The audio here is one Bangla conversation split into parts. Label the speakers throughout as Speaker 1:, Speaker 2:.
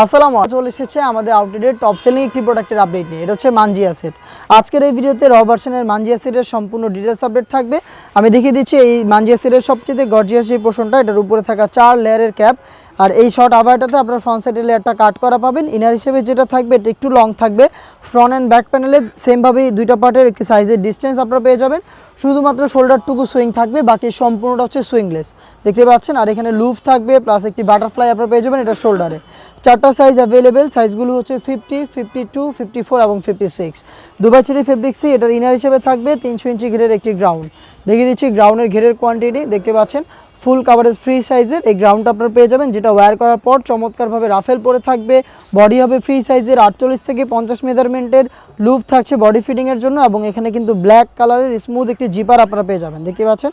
Speaker 1: আসসালামু আলাইকুম, চলে এসেছে আমাদের আউটলেটের টপ সেলিং একটি প্রোডাক্টের আপডেট নিয়ে। এটা হচ্ছে মানজিয়া সেট। আজকের এই ভিডিওতে র ভার্সনের মানজিয়া সেটের সম্পূর্ণ ডিটেলস আপডেট থাকবে। আমি দেখিয়ে দিচ্ছি এই মানজিয়া সেটের সবচেয়ে গর্জিয়াস যে পোর্শনটা, এটার উপরে থাকা 4 লেয়ারের ক্যাপ। আর এই শর্ট আবায়াটাতে আপনার ফ্রন্ট সাইডের লেয়ারটা কাট করা পাবেন। ইনার হিসেবে যেটা থাকবে এটা একটু লং থাকবে। ফ্রন্ট অ্যান্ড ব্যাক প্যানেলে সেমভাবেই দুইটা পার্টের একটি সাইজের ডিস্টেন্স আপনারা পেয়ে যাবেন। শুধুমাত্র শোল্ডারটুকু সুইং থাকবে, বাকি সম্পূর্ণটা হচ্ছে সুইংলেস দেখতে পাচ্ছেন। আর এখানে লুফ থাকবে প্লাস একটি বাটারফ্লাই আপনারা পেয়ে যাবেন এটা শোল্ডারে। 4টা সাইজ অ্যাভেলেবেল, সাইজগুলো হচ্ছে 50, 52, 54 এবং 56। দুবাই চেরি ফেব্রিক্সই এটার ইনার হিসেবে থাকবে 300 ইঞ্চি ঘেরের একটি গ্রাউন্ড। দেখিয়ে দিচ্ছি গ্রাউন্ডের ঘেরের কোয়ান্টিটি দেখতে পাচ্ছেন। ফুল কাভারেজ ফ্রি সাইজের এই গ্রাউন্ডটা আপনারা পেয়ে যাবেন, যেটা ওয়্যার করার পর চমৎকারভাবে রাফেল পরে থাকবে। বডি হবে ফ্রি সাইজের 48 থেকে 50 মেজারমেন্টের। লুপ থাকছে বডি ফিটিংয়ের জন্য এবং এখানে কিন্তু ব্ল্যাক কালারের স্মুথ একটি জিপার আপনারা পেয়ে যাবেন দেখতে পাচ্ছেন।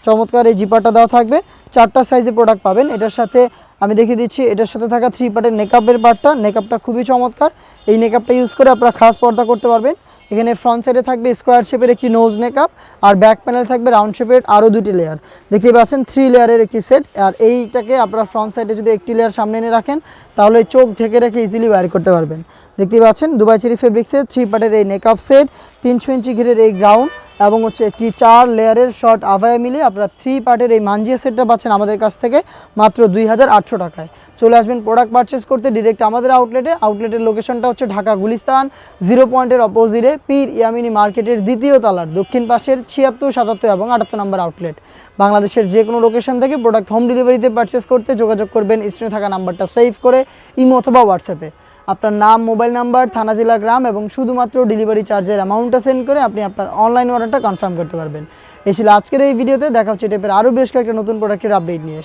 Speaker 1: চমৎকার এই জিপারটা দেওয়া থাকবে। 4টা সাইজে প্রোডাক্ট পাবেন। এটার সাথে আমি দেখিয়ে দিচ্ছি এটার সাথে থাকা 3 পার্টের নেকআপের পার্টটা। নেকআপটা খুবই চমৎকার। এই নেকআপটা ইউজ করে আপনারা খাস পর্দা করতে পারবেন। এখানে ফ্রন্ট সাইডে থাকবে স্কোয়ার শেপের একটি নোজ নেকআপ, আর ব্যাক প্যানেল থাকবে রাউন্ড শেপের আরও 2টি লেয়ার দেখতে পাচ্ছেন। 3 লেয়ারের একটি সেট। আর এইটাকে আপনারা ফ্রন্ট সাইডে যদি একটি লেয়ার সামনে এনে রাখেন তাহলে চোখ ঢেকে রেখে ইজিলি ওয়্যার করতে পারবেন দেখতে পাচ্ছেন। দুবাই চেরি ফেব্রিক্সের 3 পার্টের এই নেকআপ সেট, 300 ইঞ্চি ঘিরের এই গ্রাউন্ড এবং হচ্ছে একটি 4 লেয়ারের শর্ট আভায়া মিলে আপনারা 3 পার্টের এই মানজিয়া সেটটা পাচ্ছেন আমাদের কাছ থেকে মাত্র 2800 টাকায়। চলে আসবেন প্রোডাক্ট পারচেস করতে ডিরেক্ট আমাদের আউটলেটের লোকেশনটা হচ্ছে ঢাকা গুলিস্তান 0 পয়েন্টের অপোজিটে পীর ইয়ামিনী মার্কেটের 2য় তলার দক্ষিণ পাশের 76, 77 এবং 78 নম্বর আউটলেট। বাংলাদেশের যে কোনো লোকেশন থেকে প্রোডাক্ট হোম ডেলিভারিতে পারচেস করতে যোগাযোগ করবেন স্ক্রিনে থাকা নাম্বারটা সেভ করে ইমো অথবা হোয়াটসঅ্যাপে আপনার নাম, মোবাইল নাম্বার, থানা, জেলা, গ্রাম এবং শুধুমাত্র ডেলিভারি চার্জের অ্যামাউন্টটা সেন্ড করে আপনি আপনার অনলাইন অর্ডারটা কনফার্ম করতে পারবেন। এই ছিল আজকের এই ভিডিওতে। দেখা হচ্ছে এই টাইপের আরও বেশ কয়েকটা নতুন প্রোডাক্টের আপডেট নিয়ে।